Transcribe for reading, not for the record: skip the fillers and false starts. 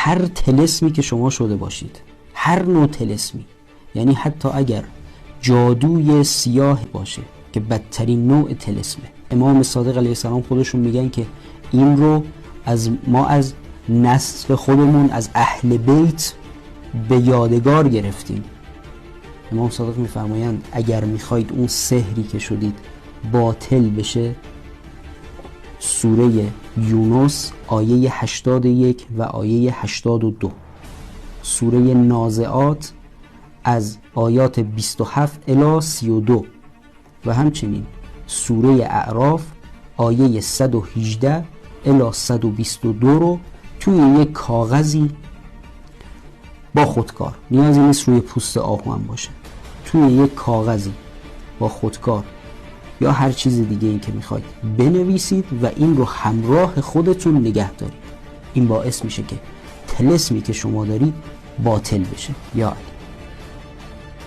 هر طلسمی که شما شده باشید، هر نوع طلسمی، یعنی حتی اگر جادوی سیاه باشه که بدترین نوع طلسمه، امام صادق علیه السلام خودشون میگن که این رو ما از نسل خودمون، از اهل بیت به یادگار گرفتیم. امام صادق میفرمایند اگر میخواید اون سحری که شدید باطل بشه، سوره یونس آیه 81 و آیه 82، سوره نازعات از آیات 27 الی 32 و همچنین سوره اعراف آیه 118 الی 122 رو توی یک کاغذی با خودکار، نیازی نیست روی پوست آهو هم باشه، توی یک کاغذی با خودکار یا هر چیز دیگه این که میخواید بنویسید و این رو همراه خودتون نگه دارید. این باعث میشه که طلسمی که شما دارید باطل بشه. یا